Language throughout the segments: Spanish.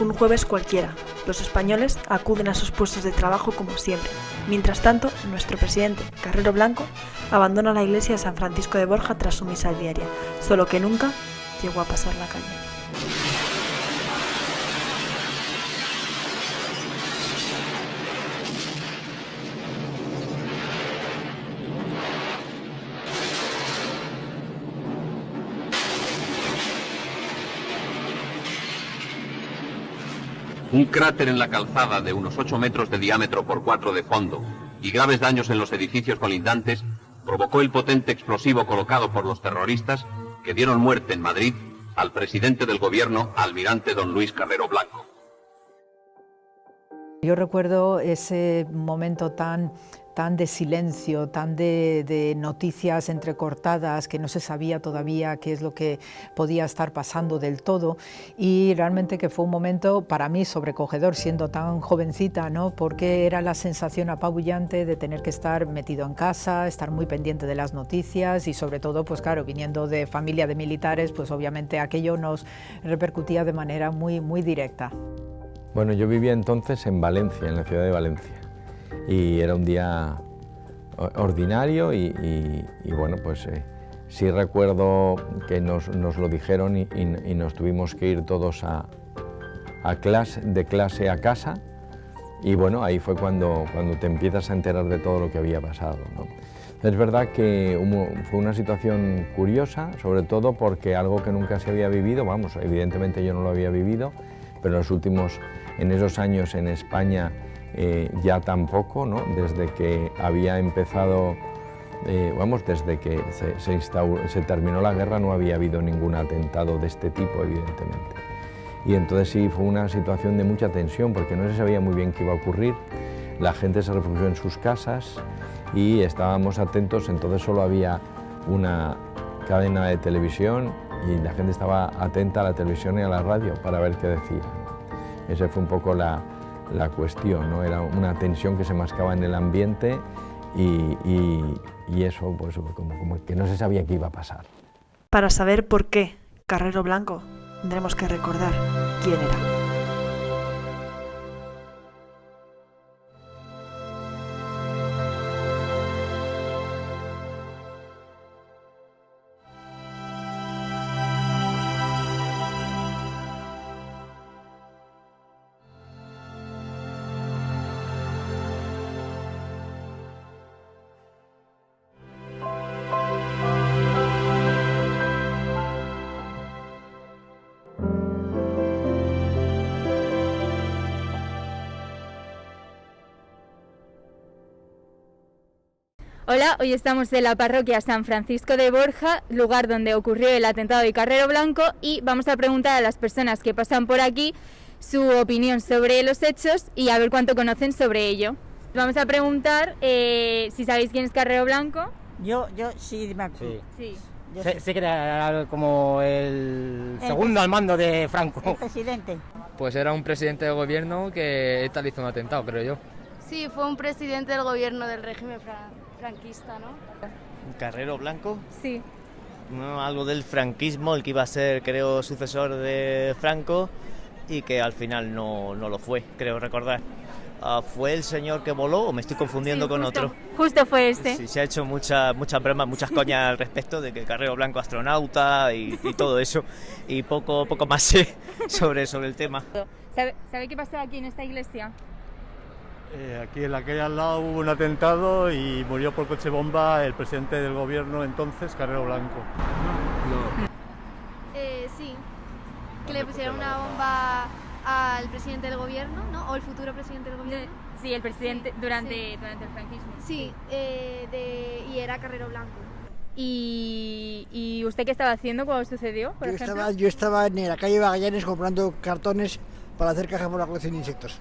Un jueves cualquiera, los españoles acuden a sus puestos de trabajo como siempre. Mientras tanto, nuestro presidente, Carrero Blanco, abandona la iglesia de San Francisco de Borja tras su misa diaria, solo que nunca llegó a pasar la calle. Un cráter en la calzada de unos 8 metros de diámetro por 4 de fondo y graves daños en los edificios colindantes provocó el potente explosivo colocado por los terroristas que dieron muerte en Madrid al presidente del gobierno, almirante don Luis Carrero Blanco. Yo recuerdo ese momento tan de silencio, tan de noticias entrecortadas, que no se sabía todavía qué es lo que podía estar pasando del todo, y realmente que fue un momento para mí sobrecogedor, siendo tan jovencita, ¿no? Porque era la sensación apabullante de tener que estar metido en casa, estar muy pendiente de las noticias y sobre todo, pues claro, viniendo de familia de militares, pues obviamente aquello nos repercutía de manera muy directa. Bueno, yo vivía entonces en Valencia, en la ciudad de Valencia, y era un día ordinario y bueno, pues sí recuerdo que nos lo dijeron y nos tuvimos que ir todos de clase a casa, y bueno, ahí fue cuando te empiezas a enterar de todo lo que había pasado, ¿no? Es verdad que fue una situación curiosa, sobre todo porque algo que nunca se había vivido, vamos, evidentemente yo no lo había vivido, pero en esos años en España ya tampoco, ¿no? Desde que había empezado, desde que se terminó la guerra no había habido ningún atentado de este tipo, evidentemente. Y entonces sí fue una situación de mucha tensión porque no se sabía muy bien qué iba a ocurrir. La gente se refugió en sus casas y estábamos atentos, entonces solo había una cadena de televisión y la gente estaba atenta a la televisión y a la radio para ver qué decía. Esa fue un poco la cuestión, ¿no? Era una tensión que se mascaba en el ambiente y eso pues como que no se sabía qué iba a pasar. Para saber por qué Carrero Blanco, tendremos que recordar quién era. Hola, hoy estamos en la parroquia San Francisco de Borja, lugar donde ocurrió el atentado de Carrero Blanco, y vamos a preguntar a las personas que pasan por aquí su opinión sobre los hechos y a ver cuánto conocen sobre ello. Vamos a preguntar si sabéis quién es Carrero Blanco. Yo sí me acuerdo. Sí. Sí que era como el segundo al mando de Franco. El presidente. Pues era un presidente de gobierno que ETA le hizo un atentado, creo yo. Sí, fue un presidente del gobierno del régimen franquista, ¿no? ¿Carrero Blanco? Sí. No, algo del franquismo, el que iba a ser, creo, sucesor de Franco y que al final no lo fue, creo recordar. ¿Fue el señor que voló o me estoy confundiendo con otro? Justo fue este. Sí, se ha hecho muchas bromas, muchas coñas al respecto de que Carrero Blanco astronauta y todo eso, y poco más sé sobre el tema. ¿Sabe qué pasó aquí en esta iglesia? Aquí en la calle al lado hubo un atentado y murió por coche bomba el presidente del gobierno entonces, Carrero Blanco. Sí, que le pusieron una bomba al presidente del gobierno, ¿no? O el futuro presidente del gobierno. Sí, el presidente sí, durante el franquismo. Sí, y era Carrero Blanco. ¿Y usted qué estaba haciendo cuando sucedió, por ejemplo? Yo estaba en la calle Magallanes comprando cartones para hacer cajas para la colección de insectos.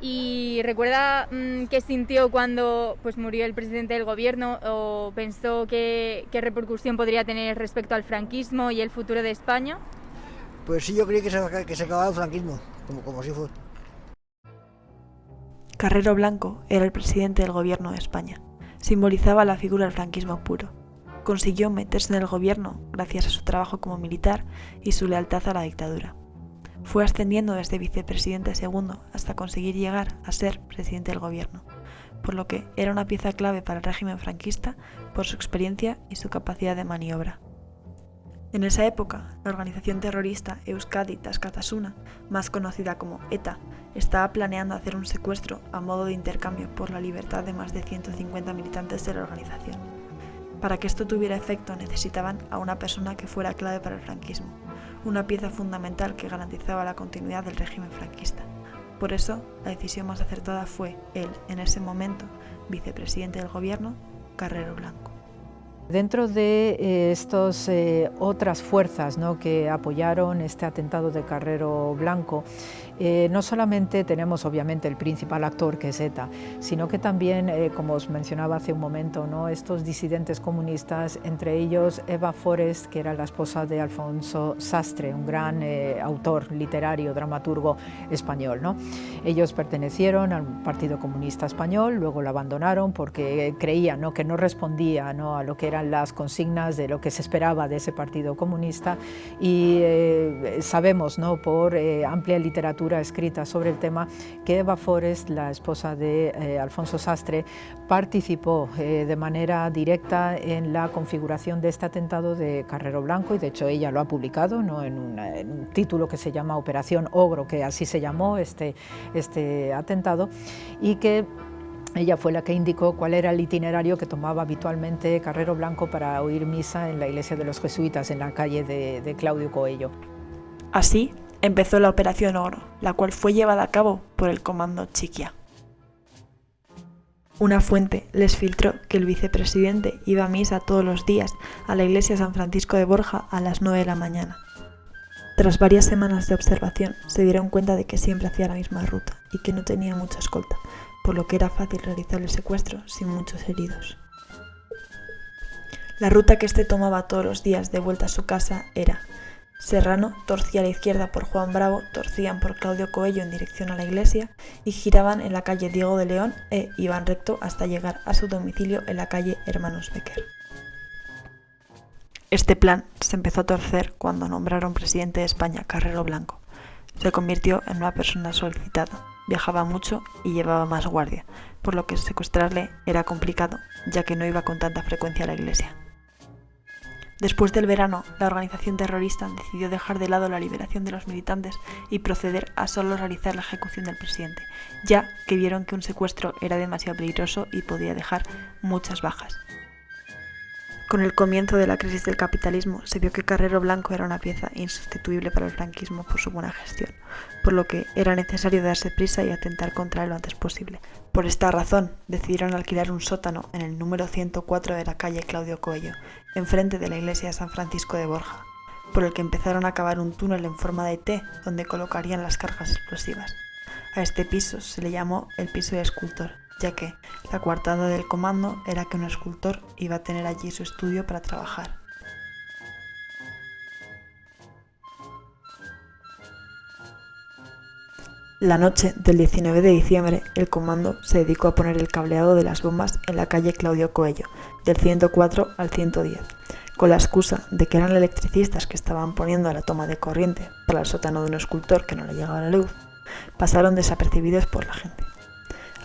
¿Y recuerda qué sintió cuando pues murió el presidente del gobierno o pensó qué repercusión podría tener respecto al franquismo y el futuro de España? Pues sí, yo creí que se acababa el franquismo, como si fue. Carrero Blanco era el presidente del gobierno de España. Simbolizaba la figura del franquismo puro. Consiguió meterse en el gobierno gracias a su trabajo como militar y su lealtad a la dictadura. Fue ascendiendo desde vicepresidente segundo hasta conseguir llegar a ser presidente del gobierno, por lo que era una pieza clave para el régimen franquista por su experiencia y su capacidad de maniobra. En esa época, la organización terrorista Euskadi Askatasuna, más conocida como ETA, estaba planeando hacer un secuestro a modo de intercambio por la libertad de más de 150 militantes de la organización. Para que esto tuviera efecto necesitaban a una persona que fuera clave para el franquismo, una pieza fundamental que garantizaba la continuidad del régimen franquista. Por eso, la decisión más acertada fue el, en ese momento, vicepresidente del gobierno, Carrero Blanco. Dentro de estas otras fuerzas, ¿no?, que apoyaron este atentado de Carrero Blanco, no solamente tenemos obviamente el principal actor, que es ETA, sino que también, como os mencionaba hace un momento, ¿no?, estos disidentes comunistas, entre ellos Eva Forest, que era la esposa de Alfonso Sastre, un gran autor literario, dramaturgo español, ¿no? Ellos pertenecieron al Partido Comunista Español, luego lo abandonaron porque creían, ¿no?, que no respondía, ¿no?, a lo que eran las consignas de lo que se esperaba de ese Partido Comunista, y sabemos, ¿no?, por amplia literatura escrita sobre el tema, que Eva Forest, la esposa de Alfonso Sastre, participó de manera directa en la configuración de este atentado de Carrero Blanco, y de hecho ella lo ha publicado, ¿no?, en un título que se llama Operación Ogro, que así se llamó este atentado, y que ella fue la que indicó cuál era el itinerario que tomaba habitualmente Carrero Blanco para oír misa en la iglesia de los jesuitas, en la calle de Claudio Coello. Así empezó la Operación Ogro, la cual fue llevada a cabo por el Comando Chiquia. Una fuente les filtró que el vicepresidente iba a misa todos los días a la iglesia San Francisco de Borja a las 9 de la mañana. Tras varias semanas de observación, se dieron cuenta de que siempre hacía la misma ruta y que no tenía mucha escolta, por lo que era fácil realizar el secuestro sin muchos heridos. La ruta que éste tomaba todos los días de vuelta a su casa era: Serrano torcía a la izquierda por Juan Bravo, torcían por Claudio Coello en dirección a la iglesia y giraban en la calle Diego de León e iban recto hasta llegar a su domicilio en la calle Hermanos Becker. Este plan se empezó a torcer cuando nombraron presidente de España a Carrero Blanco. Se convirtió en una persona solicitada, viajaba mucho y llevaba más guardia, por lo que secuestrarle era complicado, ya que no iba con tanta frecuencia a la iglesia. Después del verano, la organización terrorista decidió dejar de lado la liberación de los militantes y proceder a solo realizar la ejecución del presidente, ya que vieron que un secuestro era demasiado peligroso y podía dejar muchas bajas. Con el comienzo de la crisis del capitalismo, se vio que Carrero Blanco era una pieza insustituible para el franquismo por su buena gestión, por lo que era necesario darse prisa y atentar contra él lo antes posible. Por esta razón, decidieron alquilar un sótano en el número 104 de la calle Claudio Coello, enfrente de la iglesia de San Francisco de Borja, por el que empezaron a cavar un túnel en forma de T donde colocarían las cargas explosivas. A este piso se le llamó el piso del escultor, ya que la coartada del comando era que un escultor iba a tener allí su estudio para trabajar. La noche del 19 de diciembre, el comando se dedicó a poner el cableado de las bombas en la calle Claudio Coello, del 104 al 110, con la excusa de que eran electricistas que estaban poniendo la toma de corriente para el sótano de un escultor que no le llegaba la luz. Pasaron desapercibidos por la gente.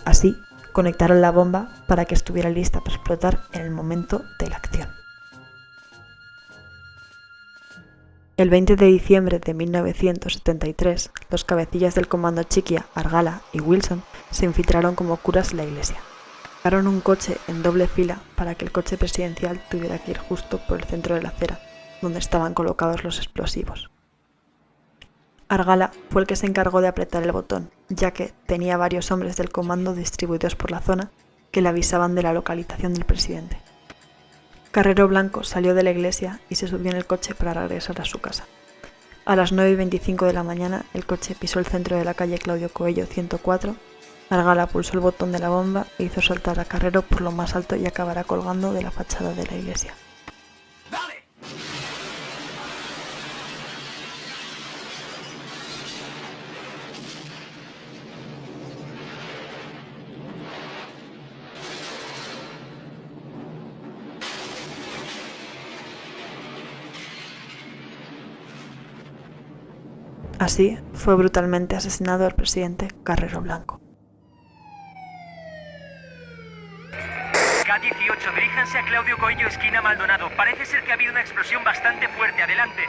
Así, conectaron la bomba para que estuviera lista para explotar en el momento de la acción. El 20 de diciembre de 1973, los cabecillas del comando Chiquia, Argala y Wilson se infiltraron como curas en la iglesia. Pararon un coche en doble fila para que el coche presidencial tuviera que ir justo por el centro de la acera, donde estaban colocados los explosivos. Argala fue el que se encargó de apretar el botón, ya que tenía varios hombres del comando distribuidos por la zona que le avisaban de la localización del presidente. Carrero Blanco salió de la iglesia y se subió en el coche para regresar a su casa. A las 9:25 de la mañana, el coche pisó el centro de la calle Claudio Coello 104, Argala pulsó el botón de la bomba e hizo saltar a Carrero por lo más alto y acabará colgando de la fachada de la iglesia. Así fue brutalmente asesinado el presidente Carrero Blanco. K18, diríjanse a Claudio Coello, esquina Maldonado. Parece ser que ha habido una explosión bastante fuerte. Adelante.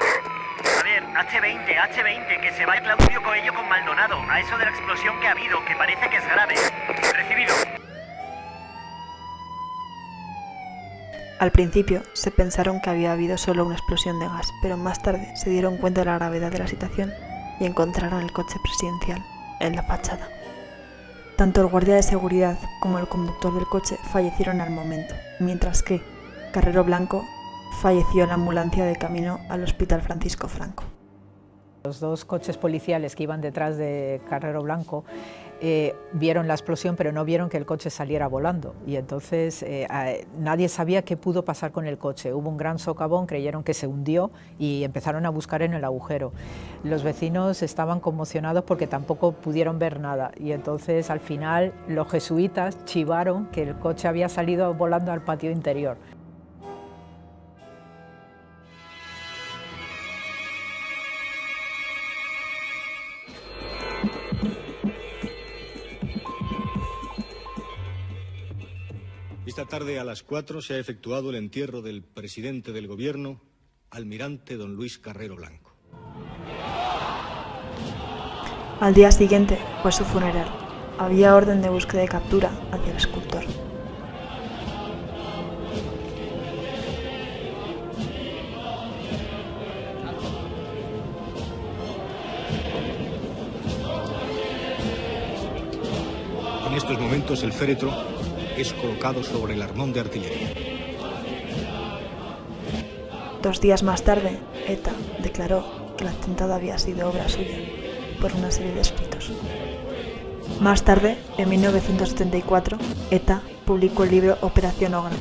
A ver, H20, que se vaya Claudio Coello con Maldonado. A eso de la explosión que ha habido, que parece que es grave. Recibido. Al principio se pensaron que había habido solo una explosión de gas, pero más tarde se dieron cuenta de la gravedad de la situación y encontraron el coche presidencial en la fachada. Tanto el guardia de seguridad como el conductor del coche fallecieron al momento, mientras que Carrero Blanco falleció en la ambulancia de camino al Hospital Francisco Franco. Los dos coches policiales que iban detrás de Carrero Blanco vieron la explosión, pero no vieron que el coche saliera volando, y entonces nadie sabía qué pudo pasar con el coche. Hubo un gran socavón, creyeron que se hundió y empezaron a buscar en el agujero. Los vecinos estaban conmocionados porque tampoco pudieron ver nada, y entonces al final los jesuitas chivaron que el coche había salido volando al patio interior. Esta tarde a las 4 se ha efectuado el entierro del presidente del Gobierno, almirante don Luis Carrero Blanco. Al día siguiente fue su funeral. Había orden de búsqueda y captura hacia el escultor. En estos momentos el féretro es colocado sobre el armón de artillería. 2 días más tarde, ETA declaró que el atentado había sido obra suya por una serie de escritos. Más tarde, en 1974, ETA publicó el libro Operación Ogra,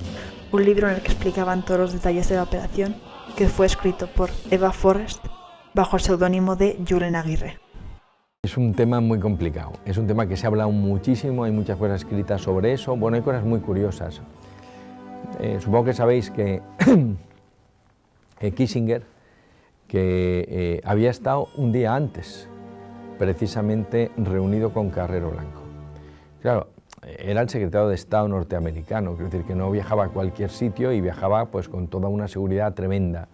un libro en el que explicaban todos los detalles de la operación, que fue escrito por Eva Forrest bajo el seudónimo de Julen Aguirre. Es un tema muy complicado, es un tema que se ha hablado muchísimo, hay muchas cosas escritas sobre eso. Bueno, hay cosas muy curiosas. Supongo que sabéis que Kissinger había estado un día antes, precisamente reunido con Carrero Blanco. Claro, era el secretario de Estado norteamericano, quiero decir que no viajaba a cualquier sitio y viajaba pues con toda una seguridad tremenda.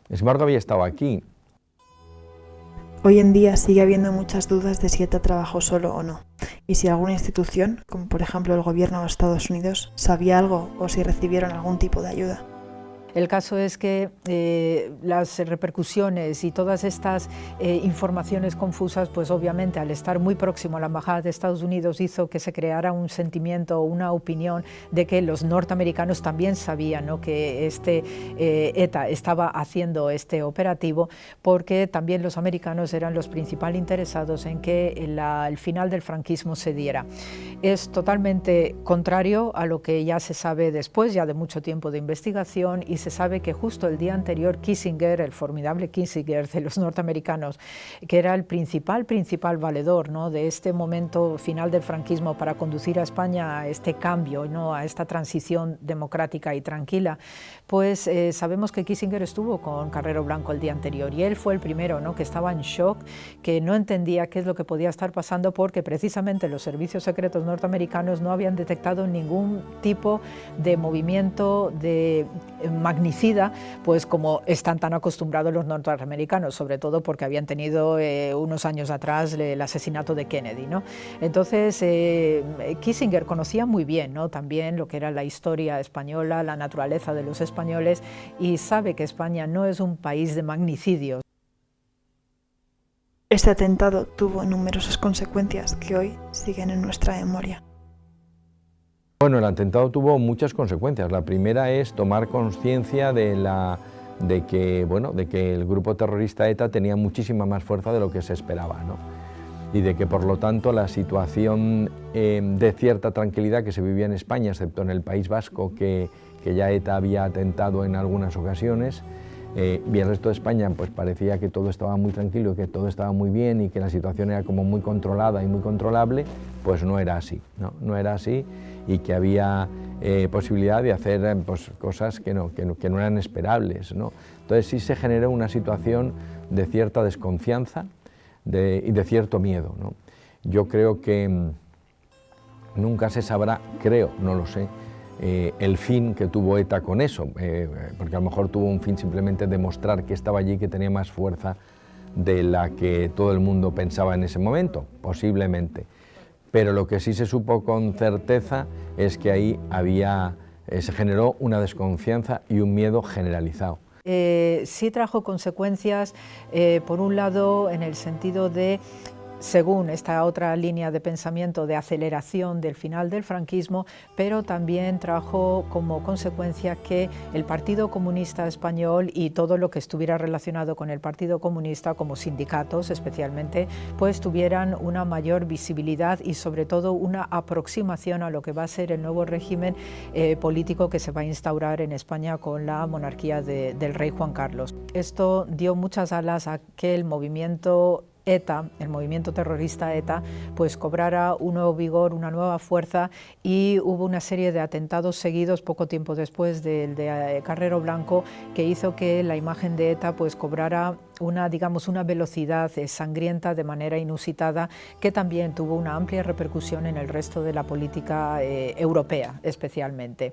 Sin embargo, había estado aquí. Hoy en día sigue habiendo muchas dudas de si ETA trabajó solo o no, y si alguna institución, como por ejemplo el gobierno de Estados Unidos, sabía algo o si recibieron algún tipo de ayuda. El caso es que las repercusiones y todas estas informaciones confusas, pues obviamente al estar muy próximo a la Embajada de Estados Unidos hizo que se creara un sentimiento o una opinión de que los norteamericanos también sabían, ¿no?, que ETA estaba haciendo este operativo, porque también los americanos eran los principales interesados en que el final del franquismo se diera. Es totalmente contrario a lo que ya se sabe después, ya de mucho tiempo de investigación, y se sabe que justo el día anterior Kissinger, el formidable Kissinger de los norteamericanos, que era el principal valedor, ¿no?, de este momento final del franquismo para conducir a España a este cambio, ¿no?, a esta transición democrática y tranquila, pues sabemos que Kissinger estuvo con Carrero Blanco el día anterior y él fue el primero, ¿no?, que estaba en shock, que no entendía qué es lo que podía estar pasando porque precisamente los servicios secretos norteamericanos no habían detectado ningún tipo de movimiento de magnicida, pues como están tan acostumbrados los norteamericanos, sobre todo porque habían tenido unos años atrás el asesinato de Kennedy, ¿no? Entonces Kissinger conocía muy bien, ¿no?, también lo que era la historia española, la naturaleza de los españoles, y sabe que España no es un país de magnicidios. Este atentado tuvo numerosas consecuencias que hoy siguen en nuestra memoria. Bueno, el atentado tuvo muchas consecuencias. La primera es tomar conciencia de que el grupo terrorista ETA tenía muchísima más fuerza de lo que se esperaba, ¿no? Y de que por lo tanto la situación de cierta tranquilidad que se vivía en España, excepto en el País Vasco, que ya ETA había atentado en algunas ocasiones, y el resto de España pues parecía que todo estaba muy tranquilo, que todo estaba muy bien y que la situación era como muy controlada y muy controlable, pues no era así, no era así, y que había posibilidad de hacer pues, cosas que no eran esperables, ¿no? Entonces sí se generó una situación de cierta desconfianza de cierto miedo, ¿no? Yo creo que nunca se sabrá, no lo sé, el fin que tuvo ETA con eso, porque a lo mejor tuvo un fin simplemente demostrar que estaba allí, que tenía más fuerza de la que todo el mundo pensaba en ese momento, posiblemente. Pero lo que sí se supo con certeza es que ahí se generó una desconfianza y un miedo generalizado. Sí trajo consecuencias, por un lado, en el sentido de, según esta otra línea de pensamiento de aceleración del final del franquismo, pero también trajo como consecuencia que el Partido Comunista Español y todo lo que estuviera relacionado con el Partido Comunista, como sindicatos especialmente, pues tuvieran una mayor visibilidad y sobre todo una aproximación a lo que va a ser el nuevo régimen político que se va a instaurar en España con la monarquía del rey Juan Carlos. Esto dio muchas alas a que el movimiento ETA, el movimiento terrorista ETA, pues cobrara un nuevo vigor, una nueva fuerza, y hubo una serie de atentados seguidos poco tiempo después del de Carrero Blanco, que hizo que la imagen de ETA pues cobrara una velocidad sangrienta de manera inusitada, que también tuvo una amplia repercusión en el resto de la política europea especialmente.